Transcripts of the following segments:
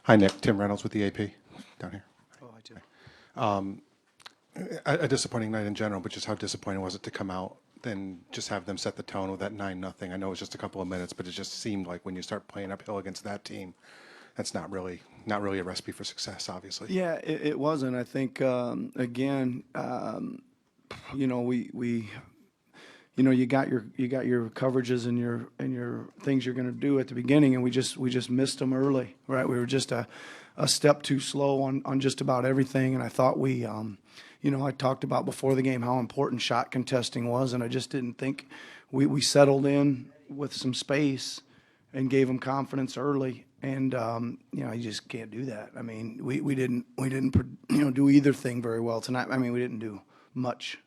Hi, Nick. Tim Reynolds with the AP down here. Oh, I do. A disappointing night in general, but just how disappointing was it to come out and just have them set the tone with that 9-0? I know it was just a couple of minutes, but it just seemed like when you start playing uphill against that team, that's not really a recipe for success, obviously. Yeah, it wasn't. I think again, we you got your coverages and your things you're going to do at the beginning, and we just missed them early, right? We were just a step too slow on just about everything, and I thought we, I talked about before the game how important shot contesting was, and I just didn't think we settled in with some space and gave them confidence early. And you just can't do that. I mean, we didn't do either thing very well tonight. I mean, we didn't do much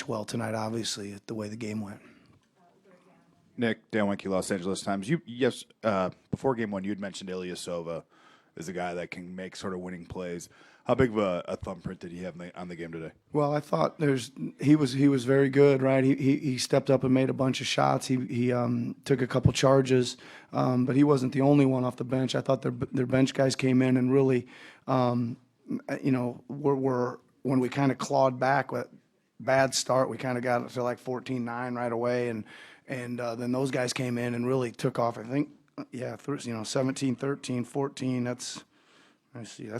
well tonight, obviously, the way the game went. Nick, Dan Winke, Los Angeles Times. Before game one, you had mentioned Ilyasova as a guy that can make sort of winning plays. How big of a thumbprint did he have on the game today? Well, I thought he was very good, right? He stepped up and made a bunch of shots. He took a couple charges, but he wasn't the only one off the bench. I thought their bench guys came in and really, were when we kind of clawed back with bad start, we kind of got to like 14-9 right away, and then those guys came in and really took off. I think 17, 13, 14. That's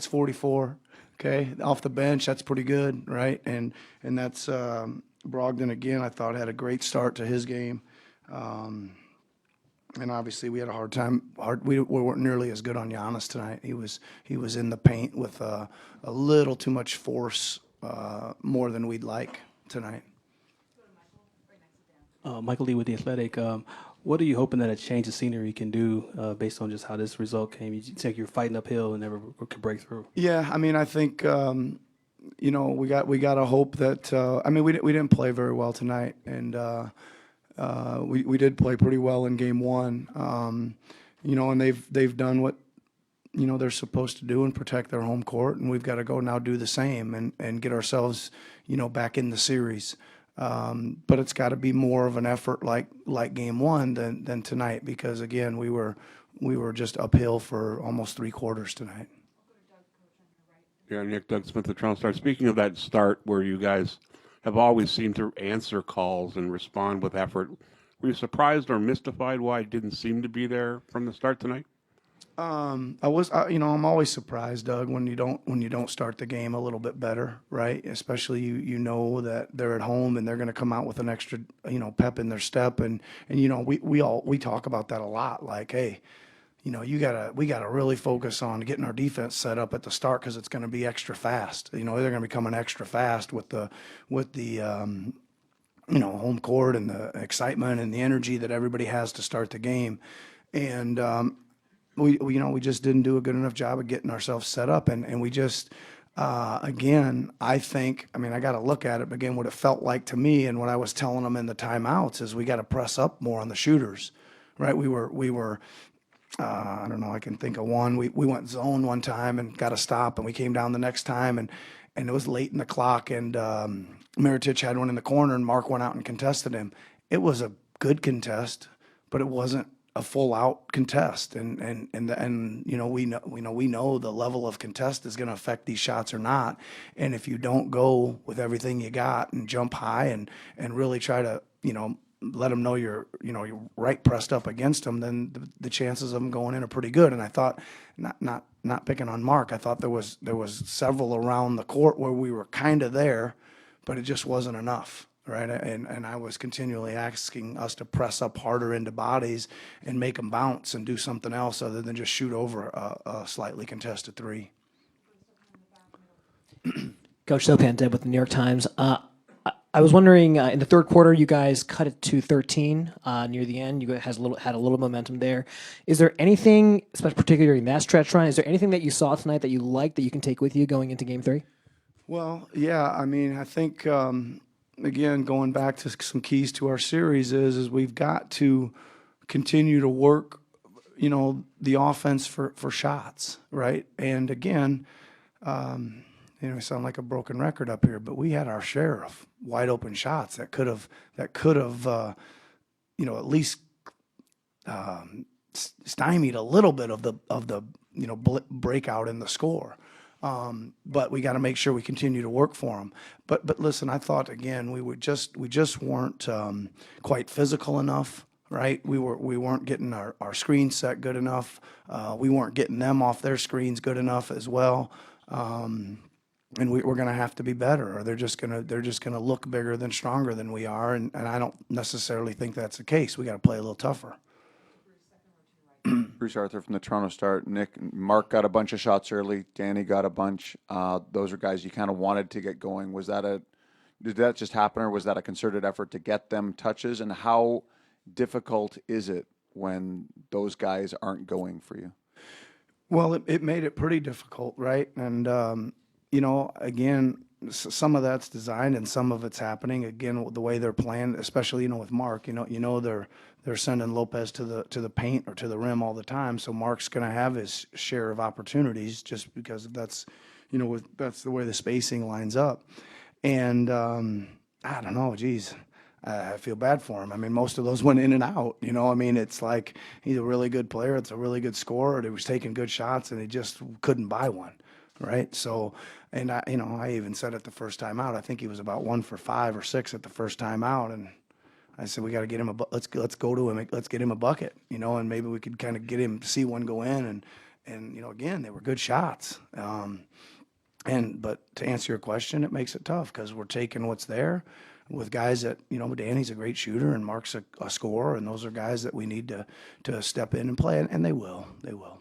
44. Okay, off the bench, that's pretty good, right? And that's Brogdon again. I thought had a great start to his game, and obviously we had a hard time. We weren't nearly as good on Giannis tonight. He was in the paint with a little too much force, more than we'd like tonight. Michael Lee with The Athletic. What are you hoping that a change of scenery can do based on just how this result came? You think you're fighting uphill and never could break through. Yeah, I mean, I think we got to hope that. We didn't play very well tonight, and we did play pretty well in game one. And they've done what they're supposed to do and protect their home court, and we've got to go now do the same and get ourselves back in the series. But it's got to be more of an effort like game one than tonight, because again we were just uphill for almost 3 quarters tonight. Yeah, Nick, Doug Smith, the Toronto Star. Speaking of that start where you guys have always seemed to answer calls and respond with effort, were you surprised or mystified why it didn't seem to be there from the start tonight? I'm always surprised, Doug, when you don't start the game a little bit better, right? Especially you know that they're at home and they're going to come out with an extra, pep in their step, and we talk about that a lot. Like, hey, we gotta really focus on getting our defense set up at the start, because it's going to be extra fast. They're going to be coming extra fast with the home court and the excitement and the energy that everybody has to start the game, and we just didn't do a good enough job of getting ourselves set up, and we just again, I think, I got to look at it, but again, what it felt like to me and what I was telling them in the timeouts is we got to press up more on the shooters, right? We were I don't know, I can think of one. We went zone one time and got a stop, and we came down the next time, and it was late in the clock, and Mirotic had one in the corner, and Mark went out and contested him. It was a good contest, but it wasn't a full out contest, and we know the level of contest is going to affect these shots or not, and if you don't go with everything you got and jump high and really try to let them know you're right pressed up against them, then the chances of them going in are pretty good. And I thought, not picking on Mark, I thought there was several around the court where we were kind of there, but it just wasn't enough. Right, and I was continually asking us to press up harder into bodies and make them bounce and do something else other than just shoot over a slightly contested 3. Coach Sopan, Deb with the New York Times. I was wondering, in the third quarter, you guys cut it to 13 near the end. You guys had a little momentum there. Is there anything, especially particularly in that stretch run, is there anything that you saw tonight that you liked that you can take with you going into Game 3? Well, yeah, I think. Again, going back to some keys to our series is we've got to continue to work, the offense for shots, right? And again, I sound like a broken record up here, but we had our share of wide open shots that could have, at least stymied a little bit of the breakout in the score. But we got to make sure we continue to work for them. But listen, I thought again we just weren't quite physical enough, right? We weren't getting our screen set good enough. We weren't getting them off their screens good enough as well. And we're going to have to be better, or they're just going to look bigger than stronger than we are, and I don't necessarily think that's the case. We got to play a little tougher. Bruce Arthur from the Toronto Star. Nick, Mark got a bunch of shots early. Danny got a bunch. Those are guys you kind of wanted to get going. Did that just happen, or was that a concerted effort to get them touches? And how difficult is it when those guys aren't going for you? Well, it made it pretty difficult, right? And again, some of that's designed and some of it's happening. Again, the way they're playing, especially with Mark, they're sending Lopez to the paint or to the rim all the time. So Mark's going to have his share of opportunities just because that's that's the way the spacing lines up. And I don't know, geez. I feel bad for him. I mean, most of those went in and out. It's like he's a really good player. It's a really good scorer. He was taking good shots, and he just couldn't buy one, right? So, and I even said it the first time out. I think he was about 1 for 5 or 6 at the first time out, and I said we got to get him let's go to him. Let's get him a bucket, and maybe we could kind of get him to see one go in, and again, they were good shots. But to answer your question, it makes it tough because we're taking what's there with guys that, Danny's a great shooter and Mark's a scorer, and those are guys that we need to step in and play, and they will. They will.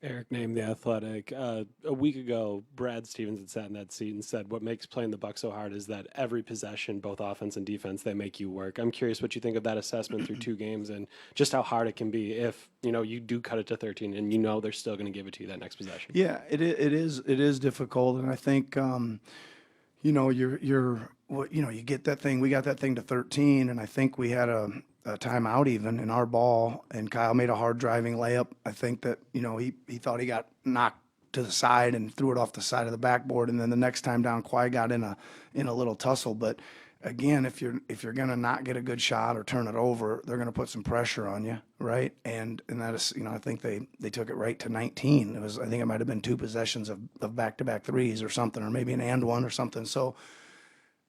Eric named The Athletic. A week ago, Brad Stevens had sat in that seat and said, what makes playing the Bucks so hard is that every possession, both offense and defense, they make you work. I'm curious what you think of that assessment through 2 games and just how hard it can be if, you do cut it to 13 and they're still going to give it to you that next possession. Yeah, it is difficult, and I think, you get that thing. We got that thing to 13, and I think we had a timeout even in our ball, and Kyle made a hard driving layup. I think that he thought he got knocked to the side and threw it off the side of the backboard, and then the next time down, Kawhi got in a little tussle. But again, if you're gonna not get a good shot or turn it over, they're gonna put some pressure on you, right? And that is I think they took it right to 19. I think it might have been 2 possessions of back-to-back threes or something, or maybe an and one or something. So.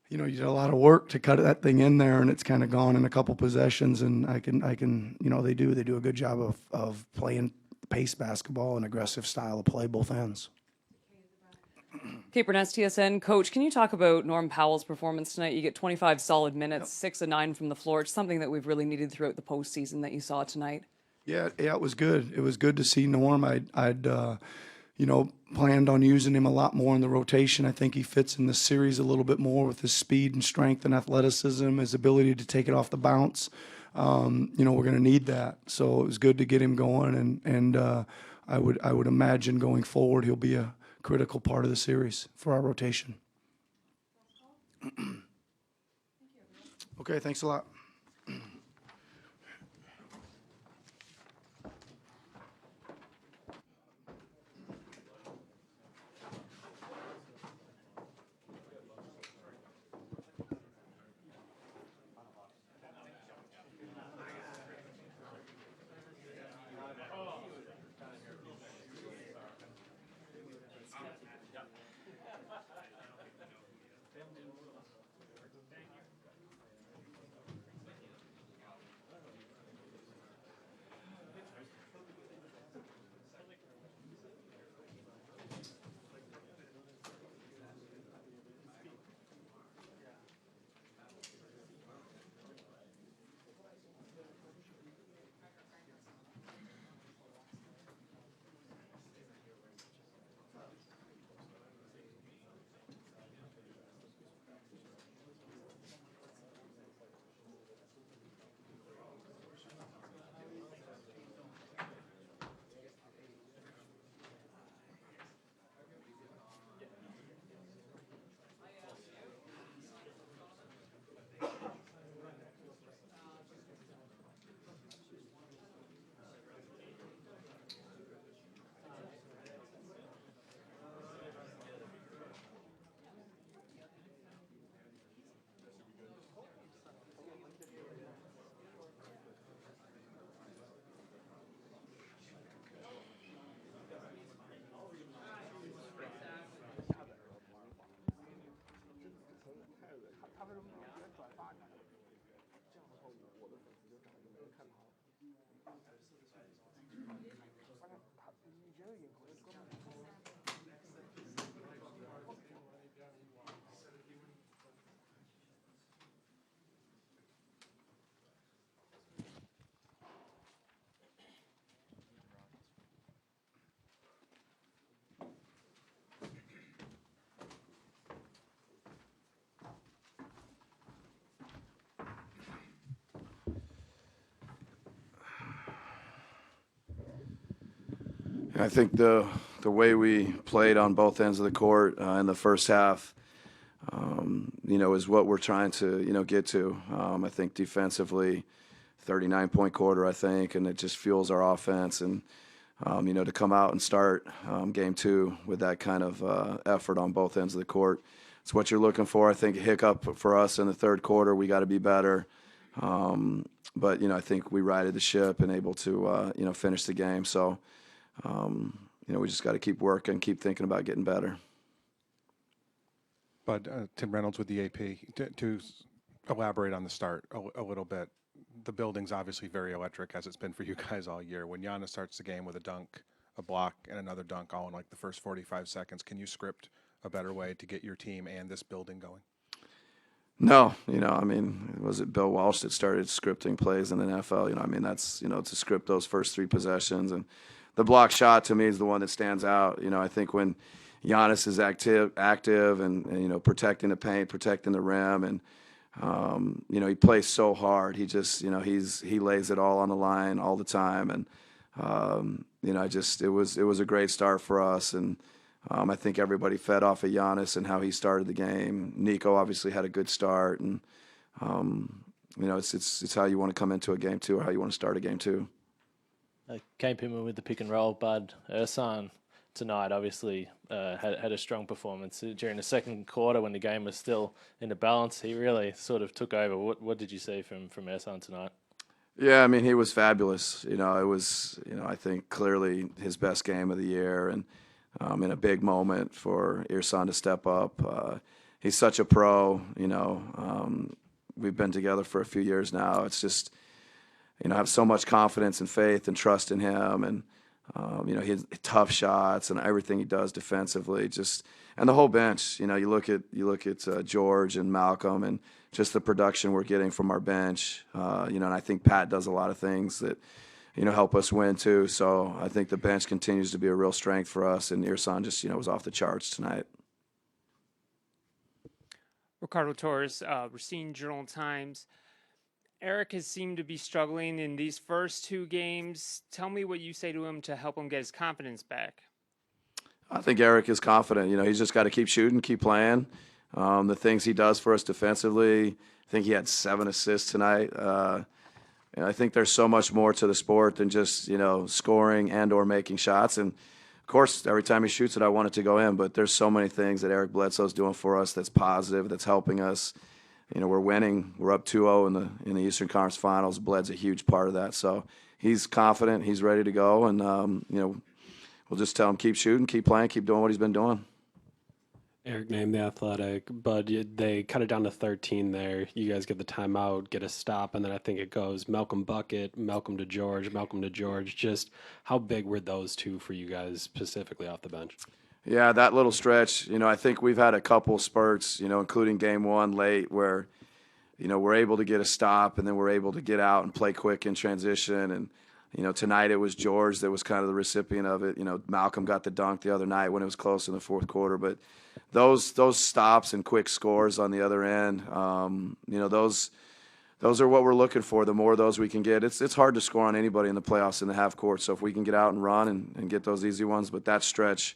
You did a lot of work to cut that thing in there, and it's kind of gone in a couple possessions. And I can, they do a good job of playing pace basketball and aggressive style of play both ends. Kate Burness, TSN. Coach, can you talk about Norm Powell's performance tonight? You get 25 solid minutes, 6 of 9 from the floor. It's something that we've really needed throughout the postseason that you saw tonight. Yeah, it was good. It was good to see Norm. I'd planned on using him a lot more in the rotation. I think he fits in this series a little bit more with his speed and strength and athleticism, his ability to take it off the bounce. We're going to need that. So it was good to get him going, and I would imagine going forward he'll be a critical part of the series for our rotation. Okay, thanks a lot. I think the way we played on both ends of the court in the first half, is what we're trying to, get to. I think defensively, 39-point quarter, I think, and it just fuels our offense. And, to come out and start game two with that kind of effort on both ends of the court, it's what you're looking for. I think a hiccup for us in the third quarter, we got to be better. But, I think we righted the ship and able to, finish the game. So, we just got to keep working, keep thinking about getting better. But Tim Reynolds with the AP, to elaborate on the start a little bit, the building's obviously very electric, as it's been for you guys all year. When Giannis starts the game with a dunk, a block, and another dunk all in like the first 45 seconds, can you script a better way to get your team and this building going? No, was it Bill Walsh that started scripting plays in the NFL? That's, to script those first three possessions. And the block shot to me is the one that stands out. I think when Giannis is active and protecting the paint, protecting the rim, and he plays so hard. He just, he lays it all on the line all the time. And it was a great start for us. And I think everybody fed off of Giannis and how he started the game. Nico obviously had a good start, and it's how you want to come into a game too, or how you want to start a game too. Came in with the pick and roll. Bud Ersan tonight obviously had a strong performance during the second quarter when the game was still in the balance. He really sort of took over. What did you see from Ersan tonight? Yeah, he was fabulous. It was, I think clearly his best game of the year, and in a big moment for Ersan to step up. He's such a pro. We've been together for a few years now. It's just, I have so much confidence and faith and trust in him, and he has tough shots and everything he does defensively. And the whole bench. You look at George and Malcolm and just the production we're getting from our bench. And I think Pat does a lot of things that help us win too. So I think the bench continues to be a real strength for us. And Ersan just was off the charts tonight. Ricardo Torres, Racine Journal-Times. Eric has seemed to be struggling in these first two games. Tell me what you say to him to help him get his confidence back. I think Eric is confident. He's just got to keep shooting, keep playing. The things he does for us defensively, I think he had 7 assists tonight. And I think there's so much more to the sport than just, scoring and or making shots. And, of course, every time he shoots it, I want it to go in. But there's so many things that Eric Bledsoe's doing for us that's positive, that's helping us. We're winning. We're up 2-0 in the Eastern Conference Finals. Bled's a huge part of that. So he's confident. He's ready to go. And, we'll just tell him keep shooting, keep playing, keep doing what he's been doing. Eric named the Athletic, but they cut it down to 13 there. You guys get the timeout, get a stop, and then I think it goes Malcolm bucket, Malcolm to George. Just how big were those two for you guys specifically off the bench? Yeah, that little stretch, I think we've had a couple spurts, including game one late where, we're able to get a stop and then we're able to get out and play quick in transition. And, tonight it was George that was kind of the recipient of it. Malcolm got the dunk the other night when it was close in the fourth quarter. But those stops and quick scores on the other end, those are what we're looking for. The more of those we can get, it's hard to score on anybody in the playoffs in the half court. So if we can get out and run and get those easy ones, but that stretch,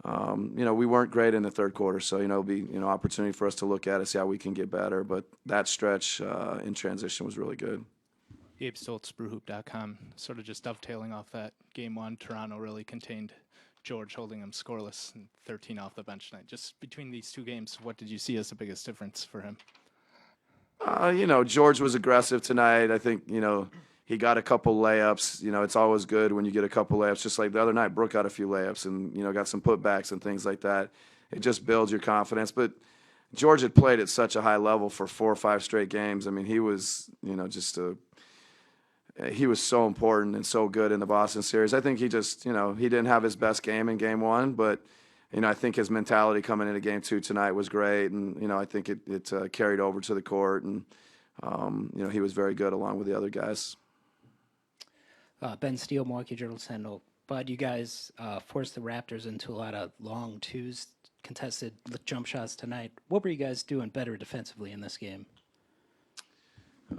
we weren't great in the third quarter. So, it'll be, opportunity for us to look at it, see how we can get better. But that stretch in transition was really good. Gabe Stoltz, brewhoop.com, sort of just dovetailing off that game one. Toronto really contained George, holding him scoreless and 13 off the bench tonight. Just between these two games, what did you see as the biggest difference for him? George was aggressive tonight. I think, he got a couple layups. It's always good when you get a couple layups. Just like the other night, Brooke got a few layups and, got some putbacks and things like that. It just builds your confidence. But George had played at such a high level for 4 or 5 straight games. I mean, he was, he was so important and so good in the Boston series. I think he just, he didn't have his best game in game one, but, I think his mentality coming into game two tonight was great. And, I think it carried over to the court. And, he was very good along with the other guys. Ben Steele, Milwaukee Journal-Sentinel. Bud, you guys forced the Raptors into a lot of long twos, contested jump shots tonight. What were you guys doing better defensively in this game? We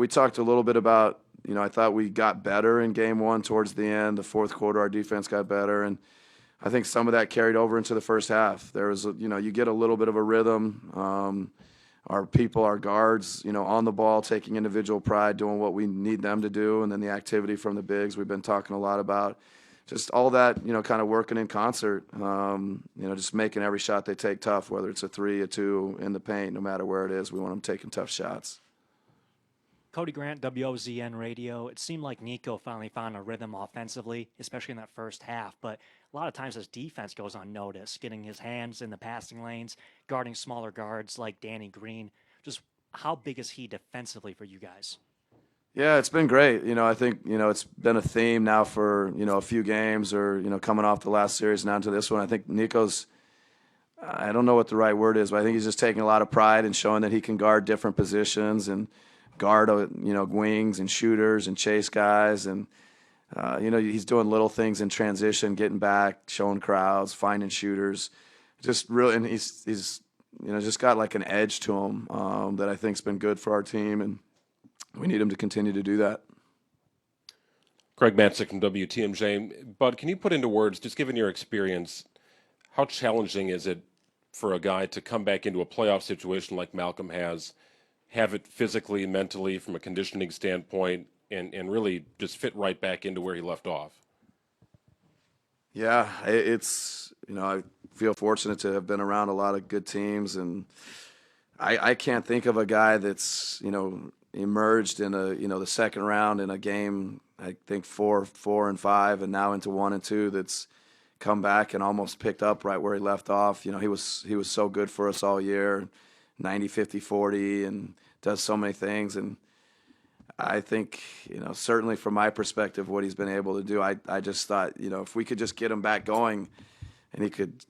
talked a little bit about I thought we got better in game one towards the end. The fourth quarter, our defense got better, and I think some of that carried over into the first half. There was, you get a little bit of a rhythm. Our people, our guards, on the ball, taking individual pride, doing what we need them to do, and then the activity from the bigs we've been talking a lot about. Just all that, kind of working in concert, just making every shot they take tough, whether it's a 3, a 2, in the paint, no matter where it is. We want them taking tough shots. Cody Grant, WOZN Radio. It seemed like Nico finally found a rhythm offensively, especially in that first half. But a lot of times his defense goes unnoticed, getting his hands in the passing lanes, guarding smaller guards like Danny Green. Just how big is he defensively for you guys? Yeah, it's been great. I think, it's been a theme now for, a few games or, coming off the last series and on to this one. I think Nico's, I don't know what the right word is, but I think he's just taking a lot of pride in showing that he can guard different positions and guard, wings and shooters and chase guys. And, he's doing little things in transition, getting back, showing crowds, finding shooters. Just really, and he's just got like an edge to him that I think's been good for our team, and we need him to continue to do that. Greg Matzik from WTMJ. Bud, can you put into words, just given your experience, how challenging is it for a guy to come back into a playoff situation like Malcolm has, have it physically, mentally, from a conditioning standpoint, and really just fit right back into where he left off? Yeah, it's, I feel fortunate to have been around a lot of good teams, and I can't think of a guy that's, emerged in the second round in a game, I think 4, 4, and 5, and now into 1 and 2, that's come back and almost picked up right where he left off. He was so good for us all year, 90, 50, 40, and does so many things. And I think, certainly from my perspective, what he's been able to do, I just thought, if we could just get him back going and he could,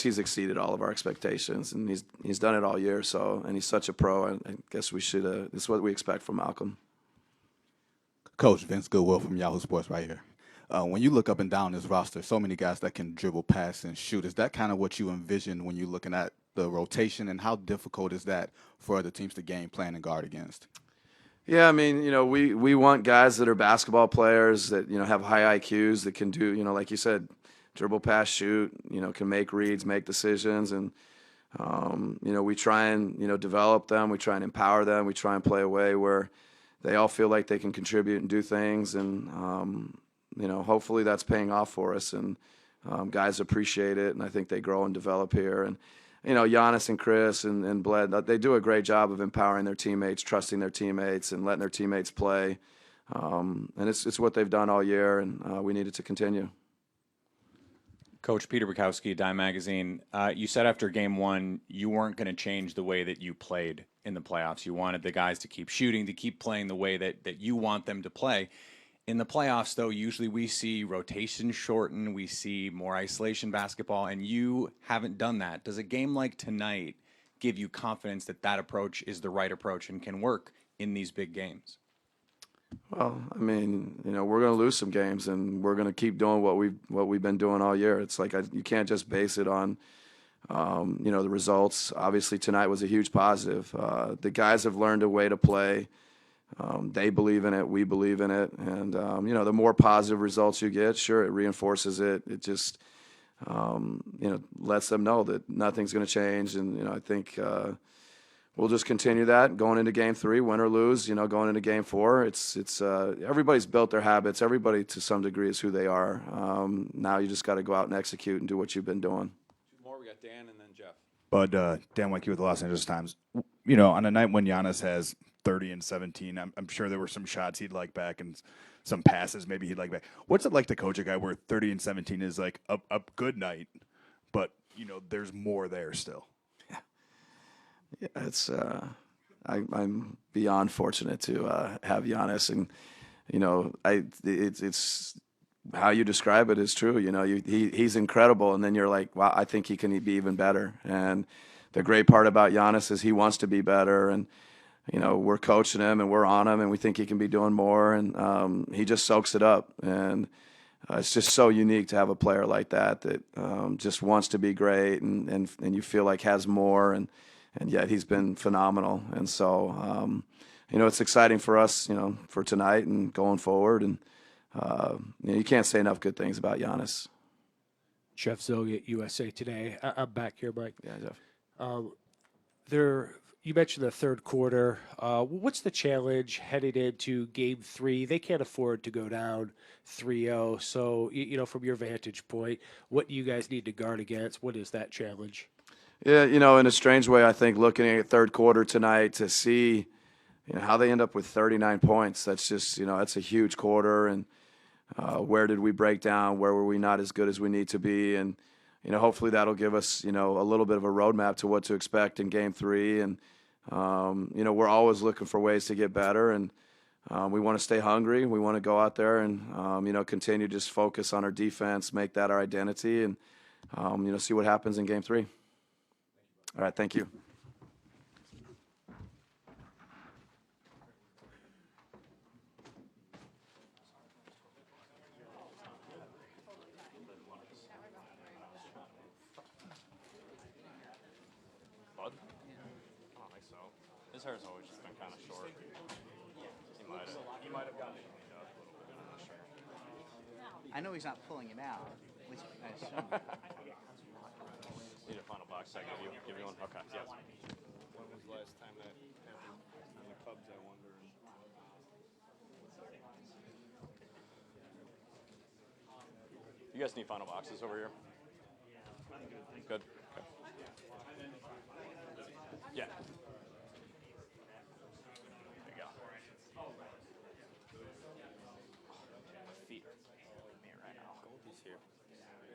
he's exceeded all of our expectations, and he's done it all year. So, and he's such a pro. I guess we should. This is what we expect from Malcolm. Coach Vince Goodwill from Yahoo Sports right here. When you look up and down this roster, so many guys that can dribble, pass, and shoot. Is that kind of what you envision when you're looking at the rotation, and how difficult is that for other teams to game plan and guard against? Yeah, I mean, we want guys that are basketball players that have high IQs that can do, like you said, dribble, pass, shoot, can make reads, make decisions. And, we try and, develop them. We try and empower them. We try and play a way where they all feel like they can contribute and do things. And, hopefully that's paying off for us. And guys appreciate it. And I think they grow and develop here. And, Giannis and Chris and Bled, they do a great job of empowering their teammates, trusting their teammates, and letting their teammates play. And it's what they've done all year, and we need it to continue. Coach Peter Bukowski, Dime Magazine. You said after game one you weren't going to change the way that you played in the playoffs. You wanted the guys to keep shooting, to keep playing the way that you want them to play. In the playoffs, though, usually we see rotation shorten, we see more isolation basketball, and you haven't done that. Does a game like tonight give you confidence that that approach is the right approach and can work in these big games? Well, I mean, we're going to lose some games, and we're going to keep doing what we've been doing all year. It's like you can't just base it on, the results. Obviously, tonight was a huge positive. The guys have learned a way to play. They believe in it. We believe in it. And, the more positive results you get, sure, it reinforces it. It just, lets them know that nothing's going to change. And, I think we'll just continue that going into game 3, win or lose, going into game 4. It's everybody's built their habits. Everybody to some degree is who they are. Now you just got to go out and execute and do what you've been doing. Two more. We got Dan and then Jeff. But Dan Weinke with the Los Angeles Times. On a night when Giannis has 30 and 17, I'm sure there were some shots he'd like back and some passes maybe he'd like back. What's it like to coach a guy where 30 and 17 is like a good night, but, there's more there still? Yeah, it's I'm beyond fortunate to have Giannis, and it's how you describe it is true. He's incredible, and then you're like, wow, I think he can be even better. And the great part about Giannis is he wants to be better, and we're coaching him and we're on him, and we think he can be doing more, and he just soaks it up. And it's just so unique to have a player like that just wants to be great, and you feel like has more, and yet he's been phenomenal. And so, it's exciting for us, for tonight and going forward. And you can't say enough good things about Giannis. Jeff Zoggy, USA Today. I'm back here, Mike. Yeah, Jeff. You mentioned the third quarter. What's the challenge headed into Game 3? They can't afford to go down 3-0. So, from your vantage point, what do you guys need to guard against? What is that challenge? Yeah, in a strange way, I think looking at third quarter tonight to see how they end up with 39 points, that's just, that's a huge quarter. And where did we break down? Where were we not as good as we need to be? And, hopefully that'll give us, a little bit of a roadmap to what to expect in Game 3. And, we're always looking for ways to get better. And we want to stay hungry. We want to go out there and, continue to just focus on our defense, make that our identity, and, see what happens in Game 3. All right, thank you. Bud? I don't think so. His hair's always just been kind of short. He might have gotten it cleaned up a little bit. I'm not sure. I know he's not pulling him out. At least I assume. Need a final box I give you one? Okay, yeah. When was the last time that happened on the Cubs, I wonder? You guys need final boxes over here? Good. Okay. Yeah. There you go. My feet are killing me right now. Goldie's here.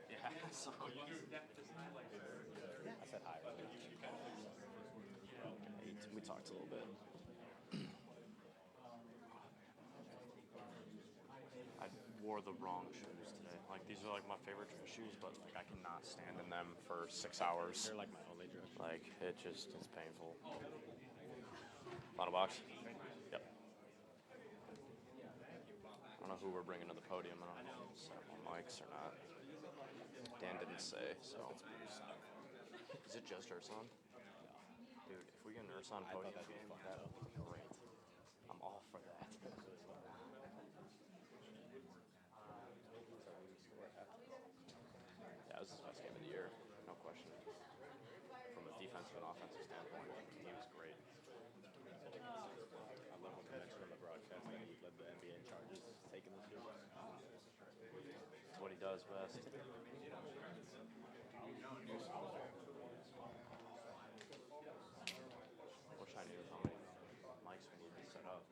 Yeah, so I said hi. We talked a little bit. I wore the wrong shoes today. Like, these are like my favorite dress shoes, but like I cannot stand in them for 6 hours. They're like my only dress. Like, it's painful. Final box? Yep. I don't know who we're bringing to the podium. I don't know if it's on mics or not. Dan didn't say, so. Is it just Ursan? Dude, if we get an Ursan podium game, that would be great. I'm all for that. Yeah, this is his best game of the year, no question. From a defensive and offensive standpoint, he was great. I love when you mentioned on the broadcast that he led the NBA in charges, taking the field. It's what he does best. Wish I knew how many mics we need to set up.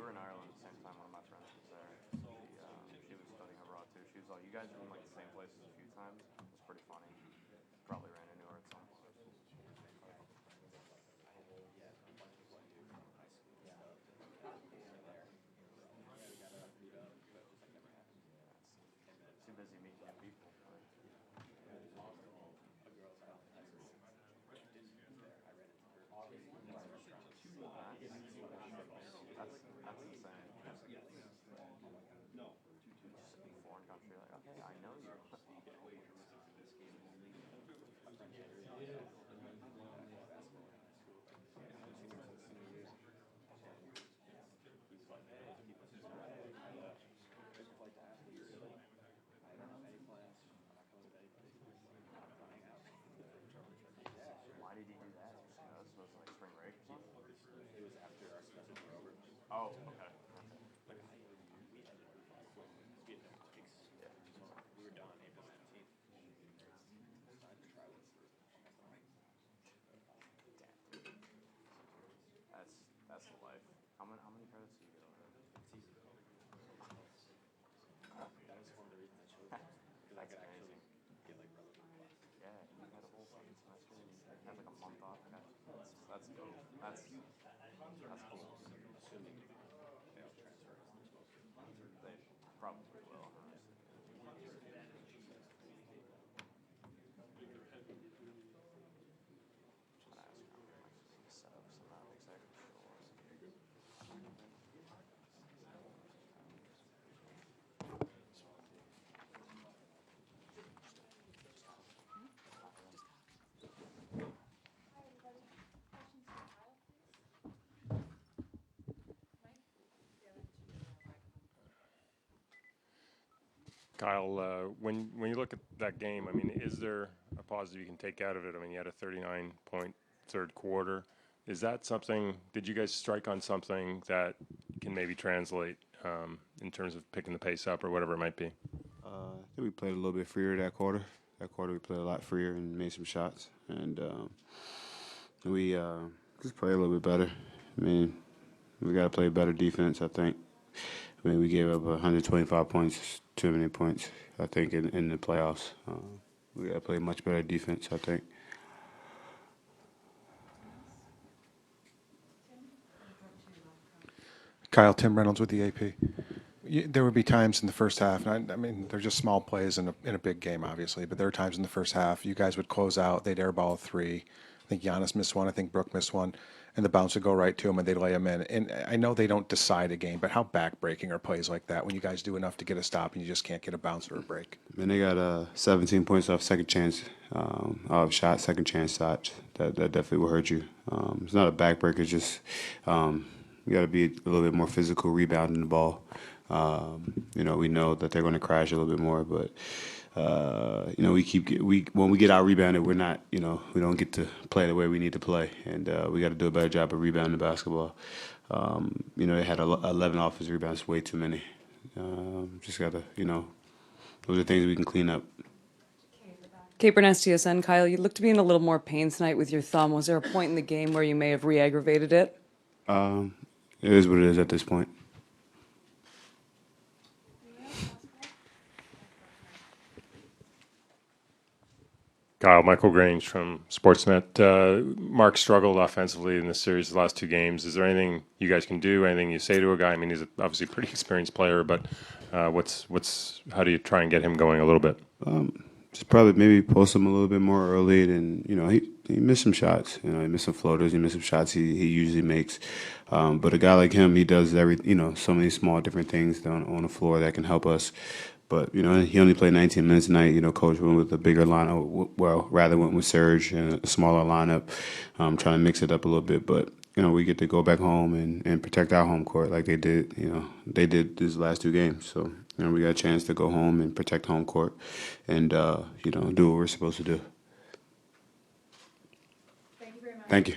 were in Ireland at the same time. One of my friends was there. She was studying abroad too. She was like, "You guys are in like the same places a few times." It was pretty funny. Probably ran into her at some point. Too busy meeting new people. That's insane. Just foreign country, like, okay, I know you. Why did he do that? This was like spring break or something? It was after our season was over. Oh, okay. We were done April 17th. That's the life. How many credits do you get over there? It's easy. That was one of the reasons I chose it. Because I could actually get like relevant class. Yeah, you had a whole fucking semester and you had like a month off. That's dope. That's cool. Assuming they'll transfer us, they're supposed to. They probably will, honestly. Set up so not exactly sure. Kyle, when you look at that game, I mean, is there a positive you can take out of it? I mean, you had a 39-point third quarter. Is that something? Did you guys strike on something that can maybe translate in terms of picking the pace up or whatever it might be? I think we played a little bit freer that quarter. That quarter we played a lot freer and made some shots, and we just played a little bit better. I mean, we got to play better defense, I think. I mean, we gave up 125 points, too many points, I think, in the playoffs. We got to play much better defense, I think. Kyle, Tim Reynolds with the AP. There would be times in the first half, and I mean, they're just small plays in a big game, obviously, but there are times in the first half you guys would close out, they'd airball a three. I think Giannis missed one, I think Brook missed one, and the bounce would go right to him, and they'd lay him in. And I know they don't decide a game, but how backbreaking are plays like that when you guys do enough to get a stop and you just can't get a bounce or a break? I mean, they got 17 points off second chance shot, second chance shots. That definitely will hurt you. It's not a backbreaker, it's just you got to be a little bit more physical rebounding the ball. We know that they're going to crash a little bit more, but when we get out rebounded, we're not, we don't get to play the way we need to play, and we got to do a better job of rebounding the basketball. They had 11 offensive rebounds, way too many. Just got to, those are things we can clean up. Kate Burness, TSN. Kyle, you looked to be in a little more pain tonight with your thumb. Was there a point in the game where you may have re-aggravated it? It is what it is at this point. Kyle, Michael Grange from Sportsnet. Mark struggled offensively in this series, the last two games. Is there anything you guys can do? Anything you say to a guy? I mean, he's obviously a pretty experienced player, but how do you try and get him going a little bit? Just probably maybe post him a little bit more early. And he missed some shots. He missed some floaters. He missed some shots he usually makes. But a guy like him, he does so many small different things on the floor that can help us. But he only played 19 minutes tonight. Coach went with a bigger lineup. Well, rather went with Serge and a smaller lineup, trying to mix it up a little bit. But we get to go back home and protect our home court like they did. They did these last two games. So we got a chance to go home and protect home court, and do what we're supposed to do. Thank you very much. Thank you.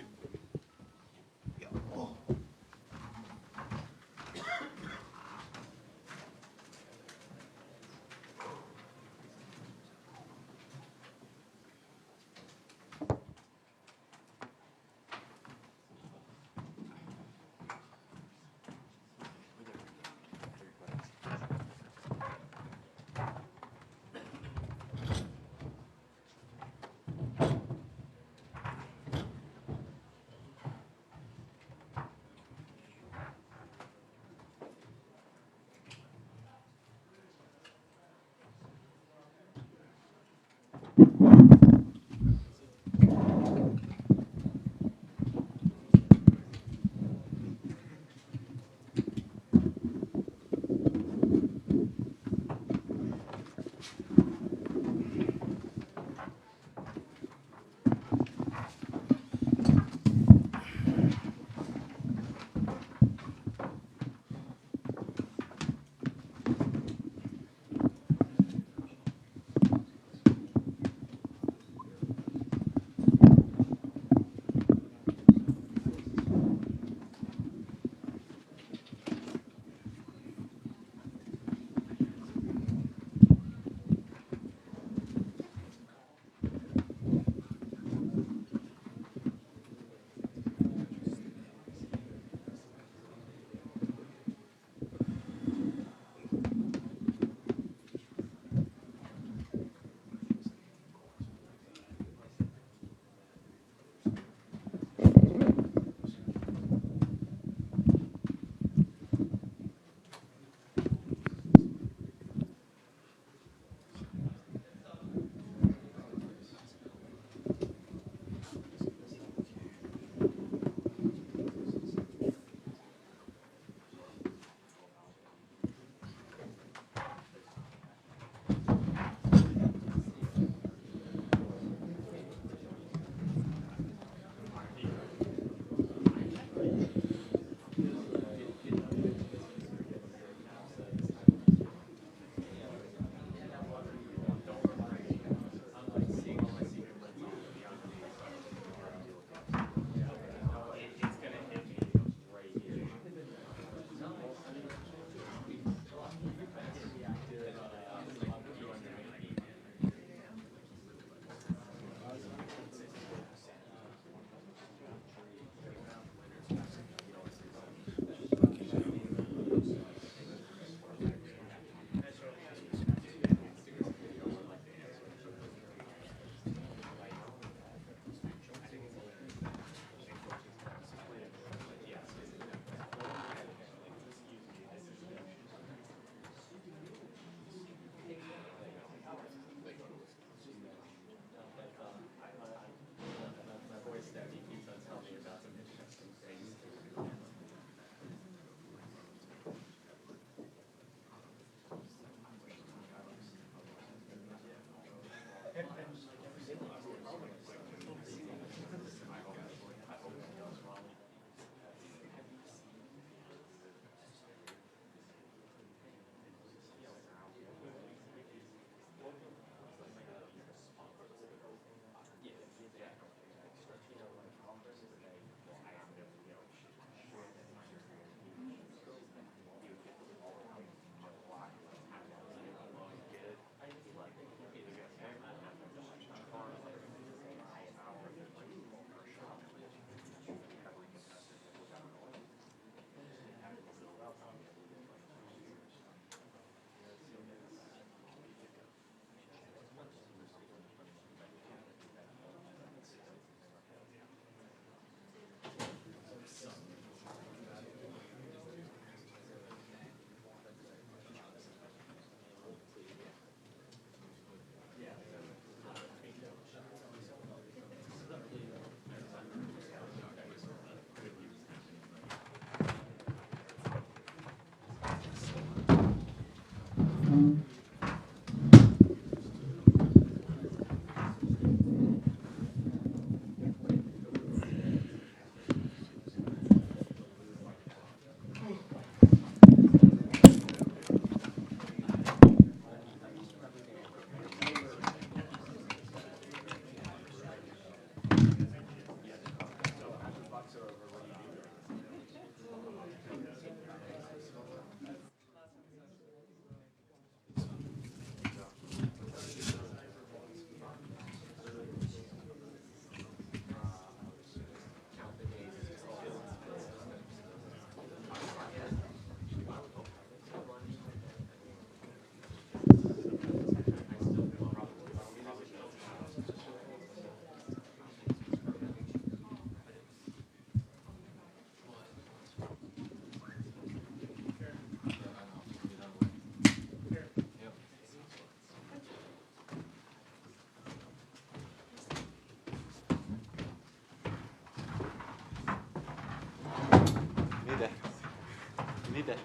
need that.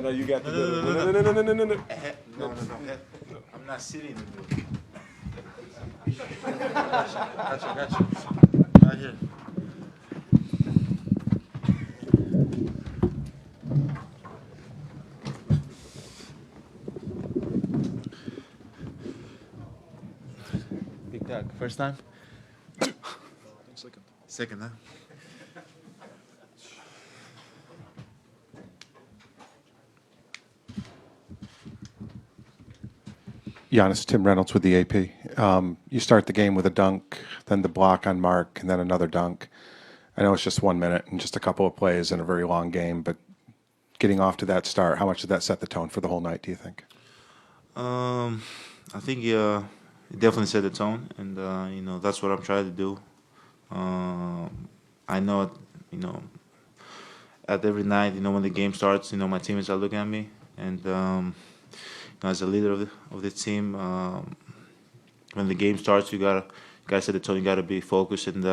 No, you got the No. I'm not sitting in the middle. Gotcha. Right here. Big Doug, first time? Second, huh? Giannis, Tim Reynolds with the AP. You start the game with a dunk, then the block on Mark, and then another dunk. I know it's just 1 minute and just a couple of plays in a very long game, but getting off to that start, how much did that set the tone for the whole night, do you think? I think it definitely set the tone, and that's what I'm trying to do. I know, at every night, when the game starts, my teammates are looking at me, and as a leader of the team, when the game starts, you gotta set the tone. You gotta be focused, and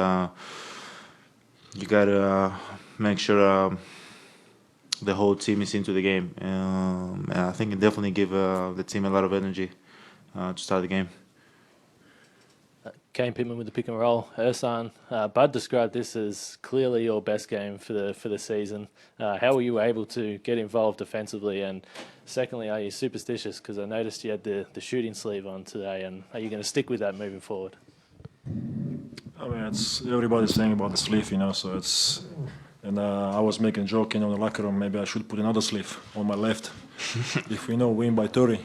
you gotta make sure the whole team is into the game. And I think it definitely gave the team a lot of energy to start the game. Kane Pittman with the pick and roll. Ersan, Bud described this as clearly your best game for the season. How were you able to get involved defensively? And secondly, are you superstitious? Because I noticed you had the shooting sleeve on today. And are you going to stick with that moving forward? I mean, it's everybody's saying about the sleeve, so it's. And I was making a joke in the locker room. Maybe I should put another sleeve on my left if we win by 30.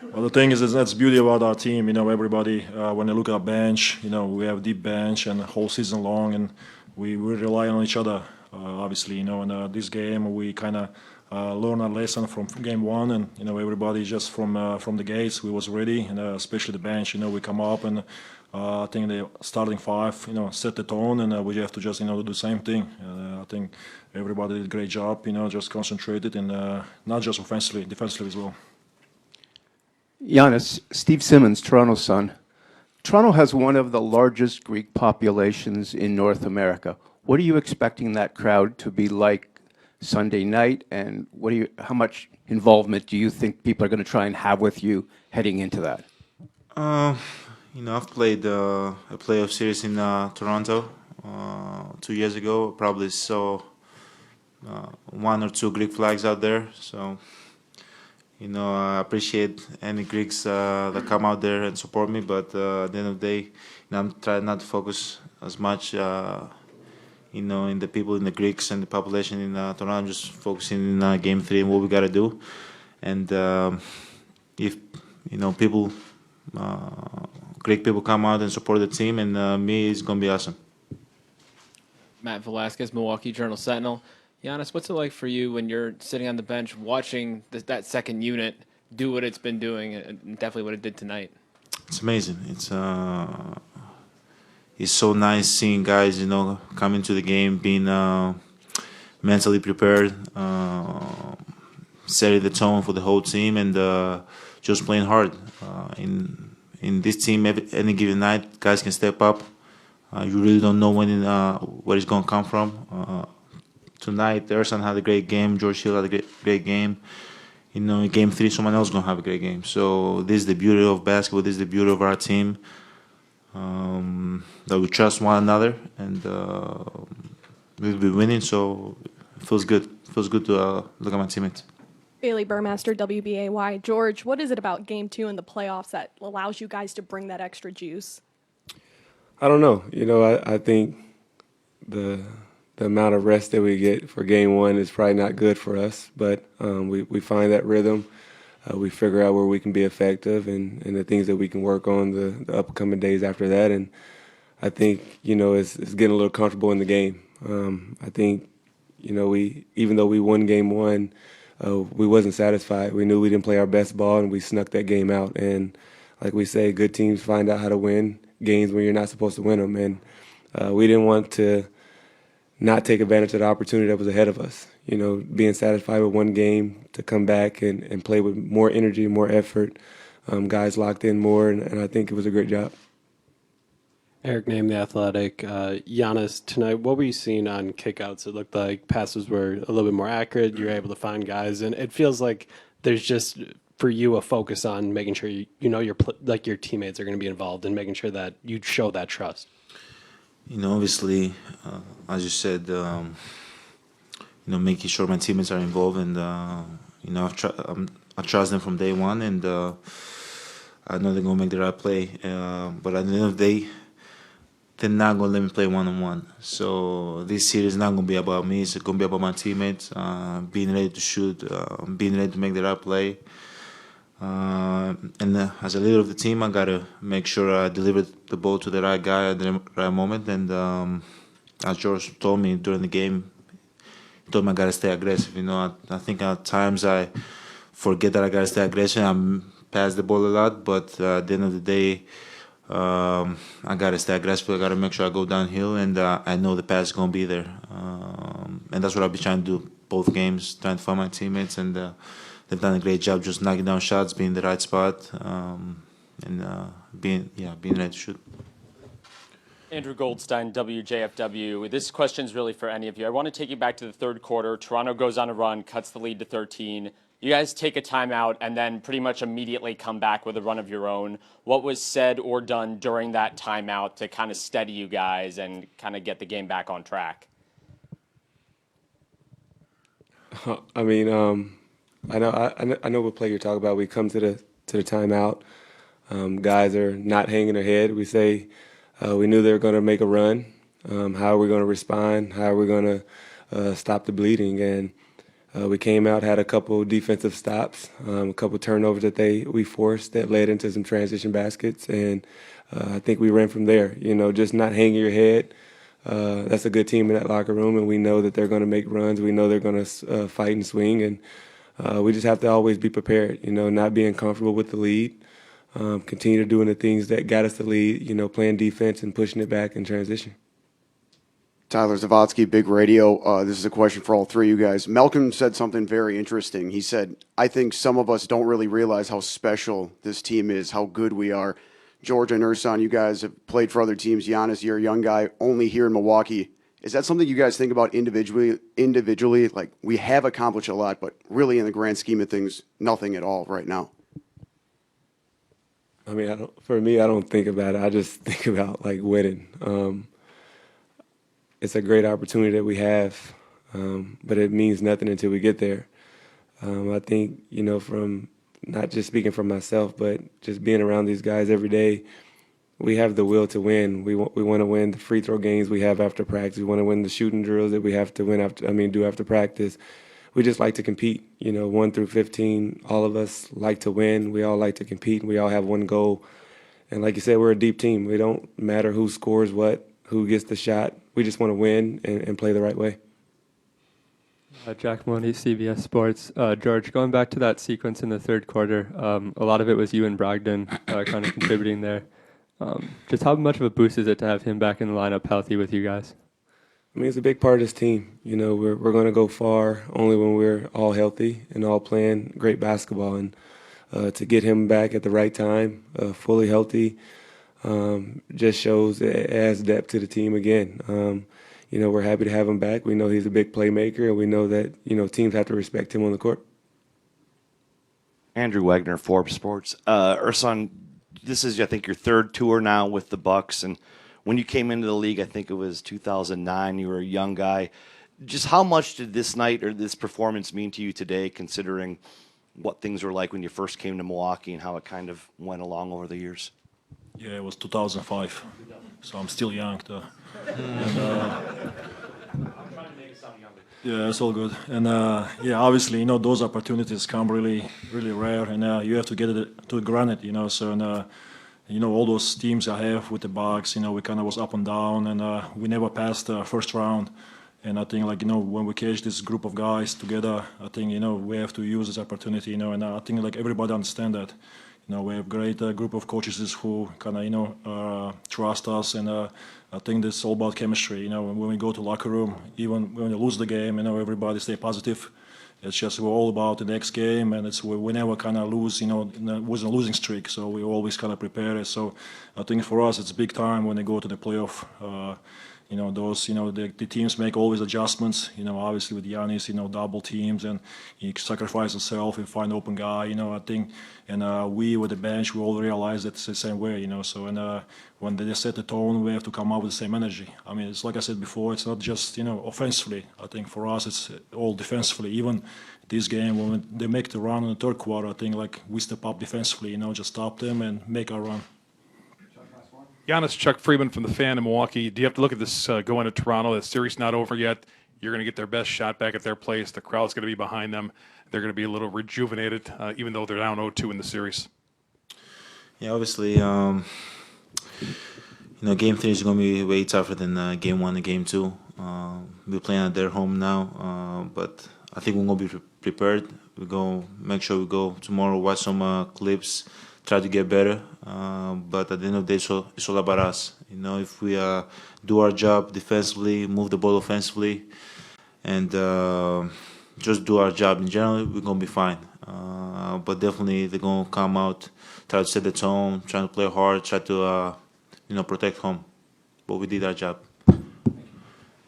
Well, the thing is that's the beauty about our team. Everybody, when you look at our bench, we have a deep bench and the whole season long, and we rely on each other, obviously, And this game, we kind of learn our lesson from game one, and everybody just from the gates, we was ready, and especially the bench. We come up, and I think the starting five, set the tone, and we have to just do the same thing. I think everybody did a great job, just concentrated, and not just offensively, defensively as well. Giannis, Steve Simmons, Toronto Sun. Toronto has one of the largest Greek populations in North America. What are you expecting that crowd to be like Sunday night, and how much involvement do you think people are going to try and have with you heading into that? I've played a playoff series in Toronto 2 years ago. Probably saw 1 or 2 Greek flags out there, so. I appreciate any Greeks that come out there and support me, but at the end of the day, I'm trying not to focus as much, in the people, in the Greeks and the population in Toronto. I'm just focusing in Game 3 and what we got to do. And if, people, Greek people come out and support the team, and me, it's going to be awesome. Matt Velasquez, Milwaukee Journal-Sentinel. Giannis, what's it like for you when you're sitting on the bench watching that second unit do what it's been doing, and definitely what it did tonight? It's amazing. It's so nice seeing guys, come into the game, being mentally prepared, setting the tone for the whole team, and just playing hard. In this team, any given night, guys can step up. You really don't know where it's going to come from. Tonight, Ersan had a great game. George Hill had a great game. In Game 3, someone else is going to have a great game. So this is the beauty of basketball. This is the beauty of our team, that we trust one another, and we'll be winning. So it feels good. It feels good to look at my teammates. Bailey Burmaster, WBAY. George, what is it about Game 2 in the playoffs that allows you guys to bring that extra juice? I don't know. I think the amount of rest that we get for Game 1 is probably not good for us, but we find that rhythm. We figure out where we can be effective and the things that we can work on the upcoming days after that. And I think, it's getting a little comfortable in the game. I think, even though we won Game 1, we wasn't satisfied. We knew we didn't play our best ball, and we snuck that game out. And like we say, good teams find out how to win games when you're not supposed to win them. And we didn't want to not take advantage of the opportunity that was ahead of us. Being satisfied with one game to come back and play with more energy, more effort. Guys locked in more, and I think it was a great job. Eric Name, The Athletic. Giannis, tonight, what were you seeing on kickouts? It looked like passes were a little bit more accurate. You were able to find guys, and it feels like there's just for you a focus on making sure you know your teammates are going to be involved and making sure that you show that trust. Obviously, as you said, making sure my teammates are involved, and I trust them from day one, and I know they're gonna make the right play. But at the end of the day, they're not gonna let me play one-on-one. So this series is not gonna be about me. It's gonna be about my teammates, being ready to shoot, being ready to make the right play. And as a leader of the team, I gotta make sure I deliver the ball to the right guy at the right moment. And as George told me during the game, he told me I gotta stay aggressive. I think at times I forget that I gotta stay aggressive. I pass the ball a lot, but at the end of the day, I gotta stay aggressive. I gotta make sure I go downhill, and I know the pass is gonna be there. And that's what I've been trying to do both games, trying to find my teammates, and they've done a great job just knocking down shots, being in the right spot, and being ready to shoot. Andrew Goldstein, WJFW. This question's really for any of you. I want to take you back to the third quarter. Toronto goes on a run, cuts the lead to 13. You guys take a timeout and then pretty much immediately come back with a run of your own. What was said or done during that timeout to kind of steady you guys and kind of get the game back on track? I mean, I know what play you're talking about. We come to the timeout. Guys are not hanging their head. We say we knew they were going to make a run. How are we going to respond? How are we going to stop the bleeding? And we came out, had a couple defensive stops, a couple turnovers that we forced that led into some transition baskets, and I think we ran from there. Just not hanging your head. That's a good team in that locker room, and we know that they're going to make runs. We know they're going to fight and swing, and we just have to always be prepared. Not being comfortable with the lead, continue doing the things that got us the lead. Playing defense and pushing it back in transition. Tyler Zavotsky, Big Radio. This is a question for all three of you guys. Malcolm said something very interesting. He said, I think some of us don't really realize how special this team is, how good we are. George and Ersan, you guys have played for other teams. Giannis, you're a young guy, only here in Milwaukee. Is that something you guys think about individually? Like, we have accomplished a lot, but really in the grand scheme of things, nothing at all right now. I mean, for me, I don't think about it. I just think about, winning. It's a great opportunity that we have, but it means nothing until we get there. I think, from not just speaking for myself, but just being around these guys every day, we have the will to win. We want to win the free throw games we have after practice. We want to win the shooting drills that we have to do after practice. We just like to compete. 1 through 15, all of us like to win. We all like to compete. We all have one goal. And like you said, we're a deep team. We don't matter who scores what, who gets the shot. We just want to win and play the right way. Jack Money, CBS Sports. George, going back to that sequence in the third quarter, a lot of it was you and Brogdon kind of contributing there. Just how much of a boost is it to have him back in the lineup healthy with you guys? I mean, it's a big part of this team. We're going to go far only when we're all healthy and all playing great basketball. And to get him back at the right time, fully healthy, just shows it adds depth to the team again. We're happy to have him back. We know he's a big playmaker, and we know that, teams have to respect him on the court. Andrew Wagner, Forbes Sports. Ersan, this is, I think, your third tour now with the Bucks, and when you came into the league, I think it was 2009, you were a young guy. Just how much did this night or this performance mean to you today, considering what things were like when you first came to Milwaukee and how it kind of went along over the years? Yeah, it was 2005, so I'm still young though. Yeah, it's all good. And obviously, those opportunities come really, really rare, and you have to get it to granted, So, all those teams I have with the Bucks, we kind of was up and down, and we never passed the first round. And I think, when we catch this group of guys together, I think, we have to use this opportunity, and I think, everybody understand that. We have a great group of coaches who kind of, trust us, and I think this is all about chemistry. When we go to locker room, even when we lose the game, everybody stay positive, It's just we're all about the next game, and we never kind of lose, was a losing streak, so we always kind of prepare it. So I think for us it's big time when they go to the playoff. The teams make always adjustments. Obviously with Giannis, double teams, and he sacrifice himself and find open guy. I think, and we with the bench, we all realize it's the same way. So when they set the tone, we have to come up with the same energy. I mean, it's like I said before, it's not just offensively. I think for us, it's all defensively. Even this game, when they make the run in the third quarter, I think like we step up defensively. Just stop them and make our run. Giannis, Chuck Freeman from the Fan in Milwaukee. Do you have to look at this going to Toronto? The series not over yet. You're going to get their best shot back at their place. The crowd's going to be behind them. They're going to be a little rejuvenated, even though they're down 0-2 in the series. Yeah, obviously, Game 3 is going to be way tougher than Game 1 and Game 2. We're playing at their home now, but I think we're going to be prepared. We're going to make sure we go tomorrow, watch some clips, try to get better. But at the end of the day, it's all about us. If we do our job defensively, move the ball offensively, and just do our job in general, we're going to be fine. But definitely they're going to come out, try to set the tone, try to play hard, try to protect home. But we did our job.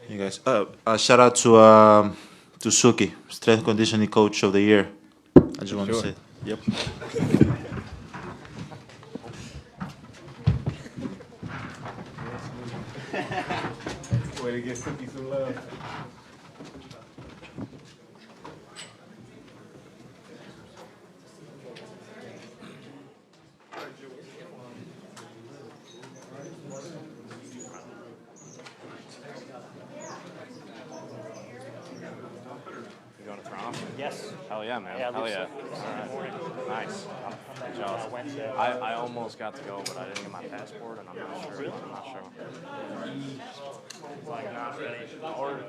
Hey guys, shout out to Suki, strength conditioning coach of the year. I just want to say, yep. Way to get Suki some love. You going to Toronto? Yes. Hell yeah, man. Yeah, Hell Lisa. yeah. All right. Nice. I'm jealous. I almost got to go, but I didn't get my passport, and I'm not sure. I'm not sure. Like not ready. Or